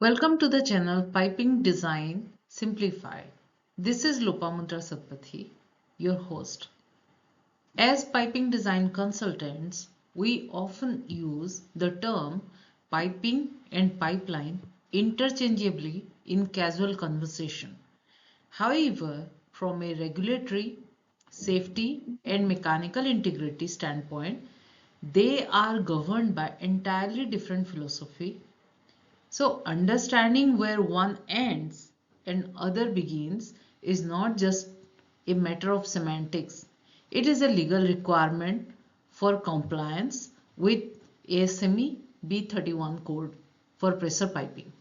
Welcome to the channel Piping Design Simplified. This is Lopamutra Satpathy, your host. As piping design consultants, we often use the term piping and pipeline interchangeably in casual conversation. However, from a regulatory, safety, and mechanical integrity standpoint, they are governed by entirely different philosophy. So understanding where one ends and other begins is not just a matter of semantics. It is a legal requirement for compliance with ASME B31 code for pressure piping.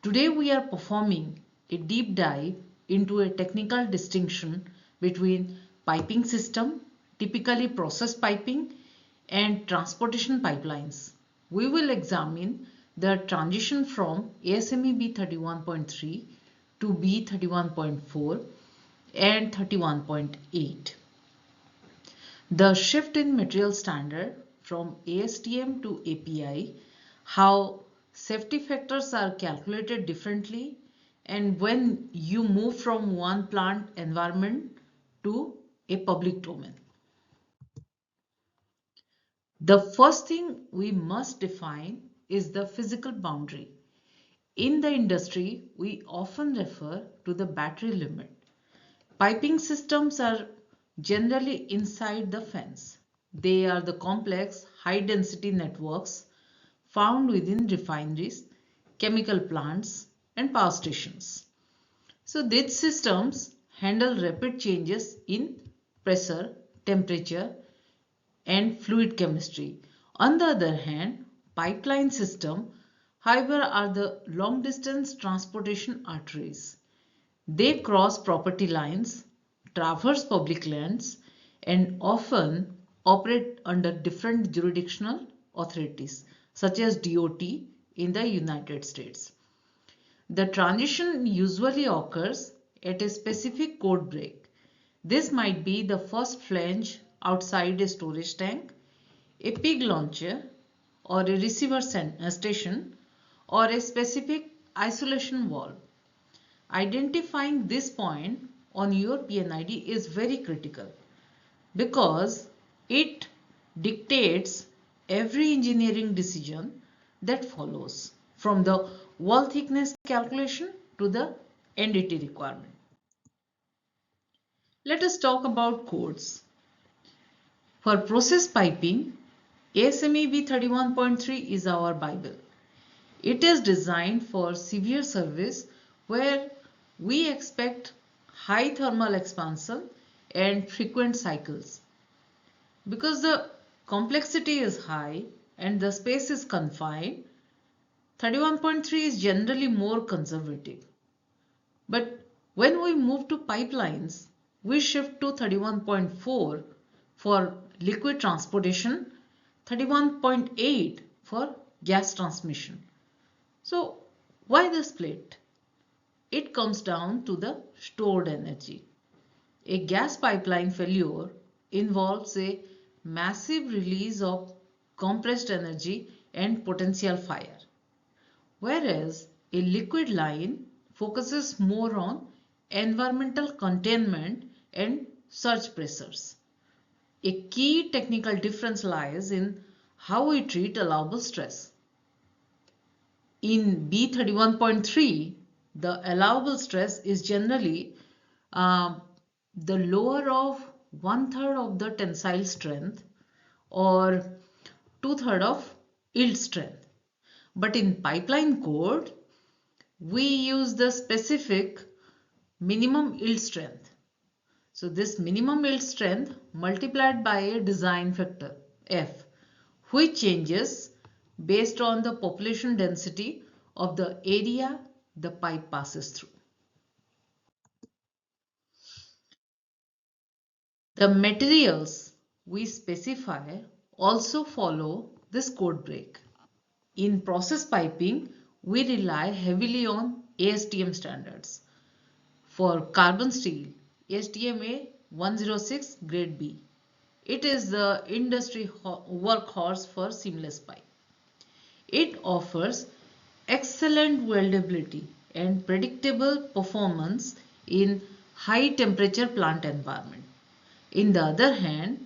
Today we are performing a deep dive into a technical distinction between piping system, typically process piping, and transportation pipelines. We will examine the transition from ASME B31.3 to B31.4 and 31.8. The shift in material standard from ASTM to API, how safety factors are calculated differently, and when you move from one plant environment to a public domain. The first thing we must define is the physical boundary. In the industry, we often refer to the battery limit. Piping systems are generally inside the fence. They are the complex, high-density networks found within refineries, chemical plants, and power stations. So these systems handle rapid changes in pressure, temperature, and fluid chemistry. On the other hand, pipeline system, however, are the long-distance transportation arteries. They cross property lines, traverse public lands, and often operate under different jurisdictional authorities, such as DOT in the United States. The transition usually occurs at a specific code break. This might be the first flange outside a storage tank, a pig launcher, or a receiver station, or a specific isolation valve. Identifying this point on your PNID is very critical because it dictates every engineering decision that follows, from the wall thickness calculation to the NDT requirement. Let us talk about codes. For process piping, ASME B31.3 is our Bible. It is designed for severe service where we expect high thermal expansion and frequent cycles. Because the complexity is high and the space is confined, 31.3 is generally more conservative. But when we move to pipelines, we shift to 31.4 for liquid transportation, 31.8 for gas transmission. So why the split? It comes down to the stored energy. A gas pipeline failure involves a massive release of compressed energy and potential fire, whereas a liquid line focuses more on environmental containment and surge pressures. A key technical difference lies in how we treat allowable stress. In B31.3, the allowable stress is generally uh, the lower of one-third of the tensile strength or two-thirds of yield strength. But in pipeline code, we use the specific minimum yield strength. So this minimum yield strength multiplied by a design factor F, which changes based on the population density of the area the pipe passes through. The materials we specify also follow this code break. In process piping, we rely heavily on ASTM standards. For carbon steel, ASTM A106 grade B. It is the industry workhorse for seamless pipe. It offers excellent weldability and predictable performance in high temperature plant environment. In the other hand,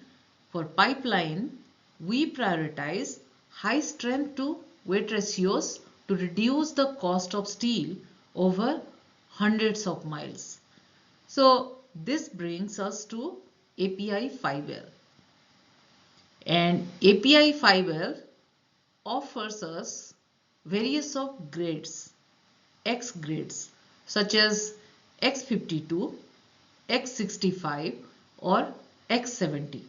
for pipeline, we prioritize high strength to weight ratios to reduce the cost of steel over hundreds of miles. So this brings us to API 5L. And API 5L offers us various of grades, X grades, such as X52, X65 or X70.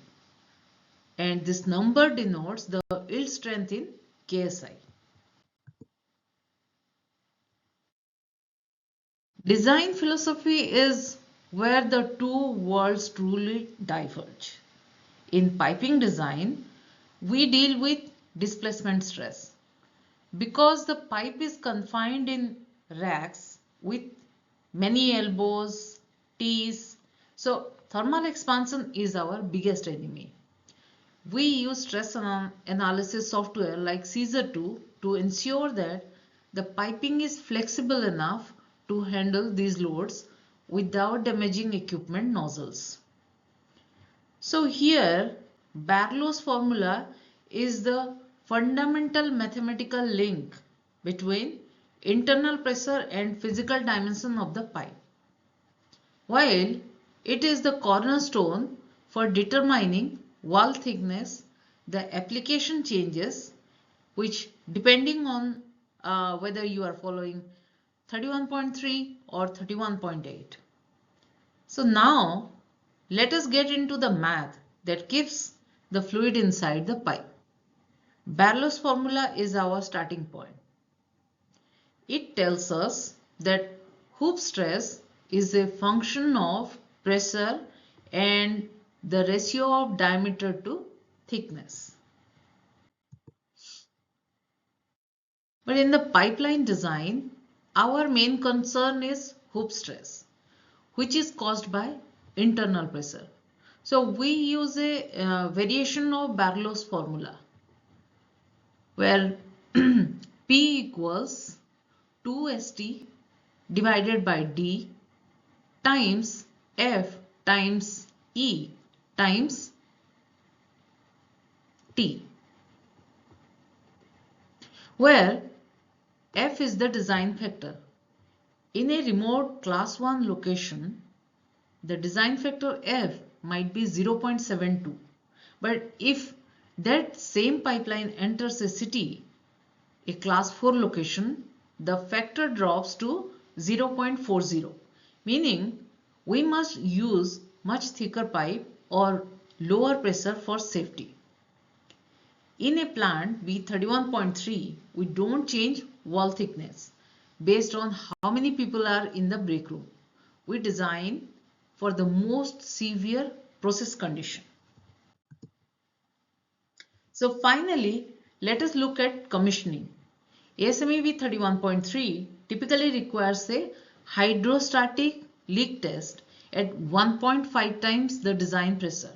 And this number denotes the yield strength in KSI. Design philosophy is where the two worlds truly diverge. In piping design, we deal with displacement stress. Because the pipe is confined in racks with many elbows, T's, so thermal expansion is our biggest enemy. We use stress analysis software like Caesar 2 to ensure that the piping is flexible enough to handle these loads without damaging equipment nozzles. So here, Barlow's formula is the fundamental mathematical link between internal pressure and physical dimension of the pipe. While it is the cornerstone for determining wall thickness, the application changes, which depending on whether you are following 31.3 or 31.8. So now let us get into the math that keeps the fluid inside the pipe. Barlow's formula is our starting point. It tells us that hoop stress is a function of pressure and the ratio of diameter to thickness. But in the pipeline design, our main concern is hoop stress, which is caused by internal pressure. So we use a variation of Barlow's formula where P equals 2ST divided by D times F times E times T, where F is the design factor. In a remote class 1 location, the design factor F might be 0.72, but if that same pipeline enters a city, a class 4 location, the factor drops to 0.40, meaning we must use much thicker pipe or lower pressure for safety. In a plant B31.3, we don't change wall thickness based on how many people are in the break room. We design for the most severe process condition. So finally, let us look at commissioning. ASME B31.3 typically requires a hydrostatic leak test at 1.5 times the design pressure.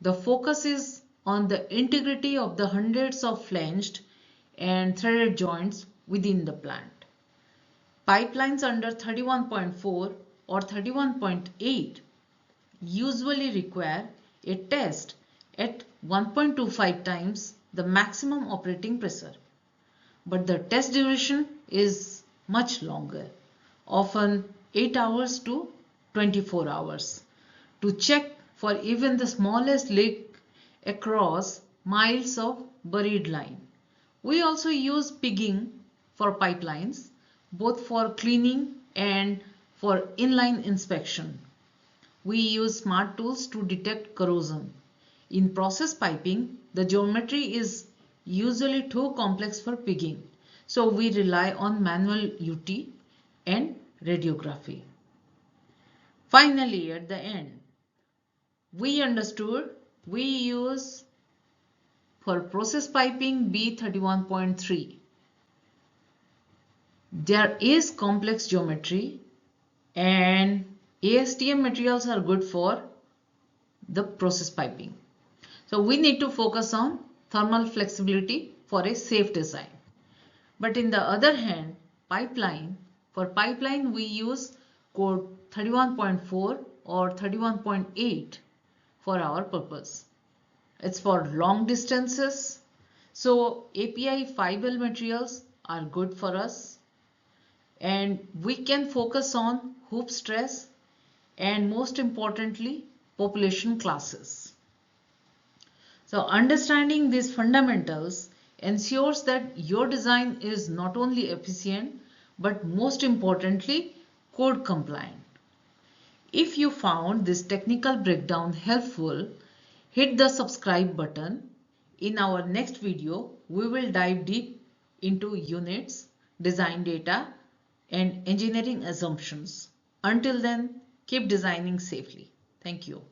The focus is on the integrity of the hundreds of flanged and threaded joints within the plant. Pipelines under 31.4 or 31.8 usually require a test at 1.25 times the maximum operating pressure. But the test duration is much longer, often 8 hours to 24 hours, to check for even the smallest leak across miles of buried line. We also use pigging for pipelines, both for cleaning and for inline inspection. We use smart tools to detect corrosion. In process piping, the geometry is usually too complex for pigging, so we rely on manual UT and radiography. Finally, at the end, we understood we use for process piping B31.3. There is complex geometry and ASTM materials are good for the process piping. So we need to focus on thermal flexibility for a safe design. But in the other hand, for pipeline we use code 31.4 or 31.8 for our purpose. It's for long distances. So API fiber materials are good for us, and we can focus on hoop stress and most importantly population classes. So understanding these fundamentals ensures that your design is not only efficient but most importantly code compliant. If you found this technical breakdown helpful, hit the subscribe button. In our next video, we will dive deep into units, design data, and engineering assumptions. Until then, keep designing safely. Thank you.